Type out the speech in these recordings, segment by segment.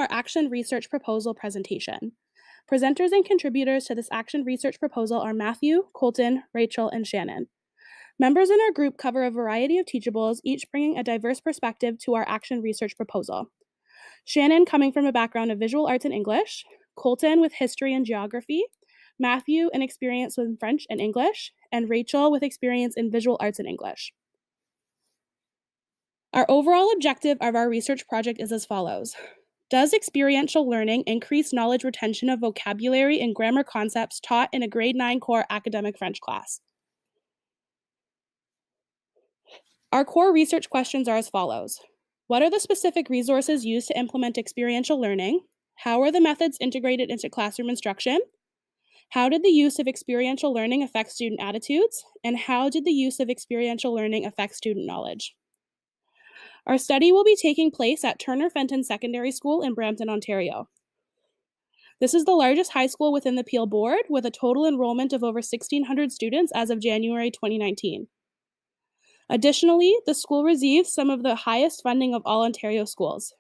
our Action Research Proposal presentation. Presenters and contributors to this Action Research Proposal are Matthew, Colton, Rachel, and Shannon. Members in our group cover a variety of teachables, each bringing a diverse perspective to our Action Research Proposal. Shannon coming from a background of visual arts and English, Colton with history and geography, Matthew an experience with French and English, and Rachel with experience in visual arts and English. Our overall objective of our research project is as follows. Does experiential learning increase knowledge retention of vocabulary and grammar concepts taught in a grade 9 core academic French class? Our core research questions are as follows. What are the specific resources used to implement experiential learning? How are the methods integrated into classroom instruction? How did the use of experiential learning affect student attitudes? And how did the use of experiential learning affect student knowledge? Our study will be taking place at Turner Fenton Secondary School in Brampton, Ontario. This is the largest high school within the Peel Board, with a total enrollment of over 1,600 students as of January 2019. Additionally, the school receives some of the highest funding of all Ontario schools.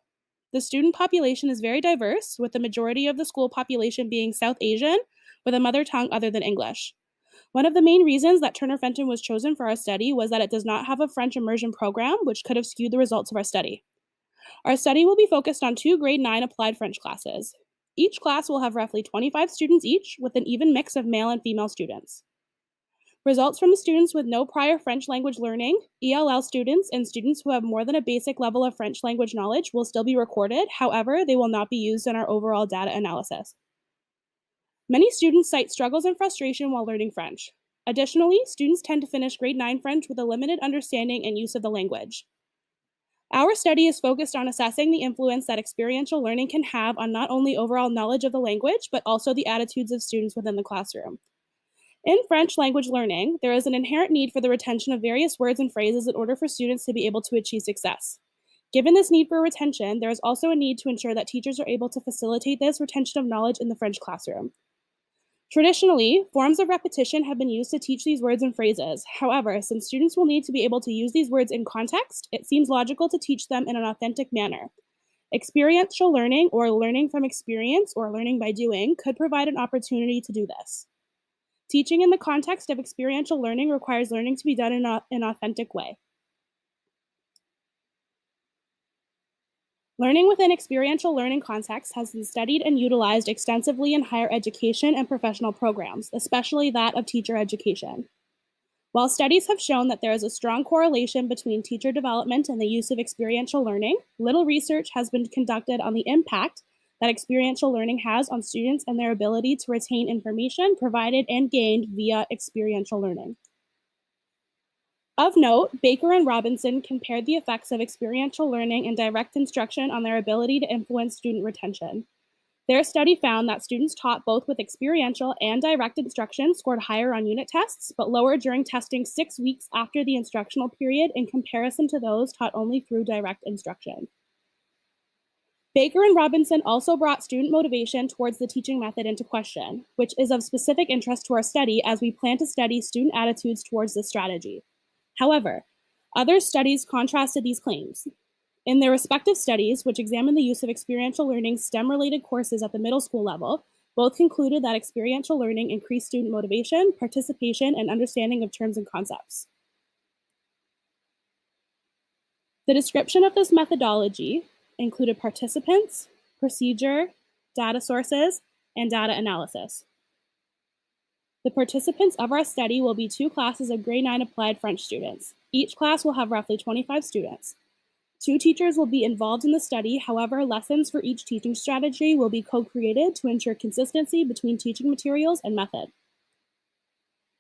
The student population is very diverse, with the majority of the school population being South Asian, with a mother tongue other than English. One of the main reasons that Turner Fenton was chosen for our study was that it does not have a French immersion program, which could have skewed the results of our study. Our study will be focused on 2 grade 9 applied French classes. Each class will have roughly 25 students each, with an even mix of male and female students. Results from the students with no prior French language learning, ELL students, and students who have more than a basic level of French language knowledge will still be recorded. However, they will not be used in our overall data analysis. Many students cite struggles and frustration while learning French. Additionally, students tend to finish grade 9 French with a limited understanding and use of the language. Our study is focused on assessing the influence that experiential learning can have on not only overall knowledge of the language, but also the attitudes of students within the classroom. In French language learning, there is an inherent need for the retention of various words and phrases in order for students to be able to achieve success. Given this need for retention, there is also a need to ensure that teachers are able to facilitate this retention of knowledge in the French classroom. Traditionally, forms of repetition have been used to teach these words and phrases. However, since students will need to be able to use these words in context, it seems logical to teach them in an authentic manner. Experiential learning, or learning from experience, or learning by doing, could provide an opportunity to do this. Teaching in the context of experiential learning requires learning to be done in an authentic way. Learning within experiential learning contexts has been studied and utilized extensively in higher education and professional programs, especially that of teacher education. While studies have shown that there is a strong correlation between teacher development and the use of experiential learning, little research has been conducted on the impact that experiential learning has on students and their ability to retain information provided and gained via experiential learning. Of note, Baker and Robinson compared the effects of experiential learning and direct instruction on their ability to influence student retention. Their study found that students taught both with experiential and direct instruction scored higher on unit tests, but lower during testing 6 weeks after the instructional period in comparison to those taught only through direct instruction. Baker and Robinson also brought student motivation towards the teaching method into question, which is of specific interest to our study as we plan to study student attitudes towards this strategy. However, other studies contrasted these claims. In their respective studies, which examined the use of experiential learning STEM-related courses at the middle school level, both concluded that experiential learning increased student motivation, participation, and understanding of terms and concepts. The description of this methodology included participants, procedure, data sources, and data analysis. The participants of our study will be 2 classes of grade 9 applied French students. Each class will have roughly 25 students. 2 teachers will be involved in the study. However, lessons for each teaching strategy will be co-created to ensure consistency between teaching materials and method.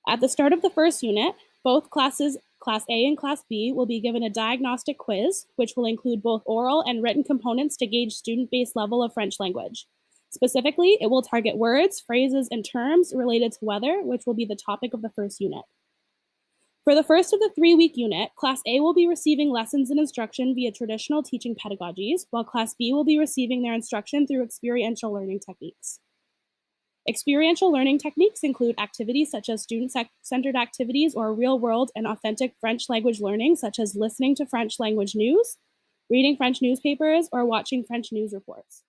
At the start of the first unit, both classes, Class A and Class B, will be given a diagnostic quiz, which will include both oral and written components to gauge student-based level of French language. Specifically, it will target words, phrases, and terms related to weather, which will be the topic of the first unit. For the first of the 3-week unit, Class A will be receiving lessons and instruction via traditional teaching pedagogies, while Class B will be receiving their instruction through experiential learning techniques. Experiential learning techniques include activities such as student-centered activities or real-world and authentic French language learning, such as listening to French language news, reading French newspapers, or watching French news reports.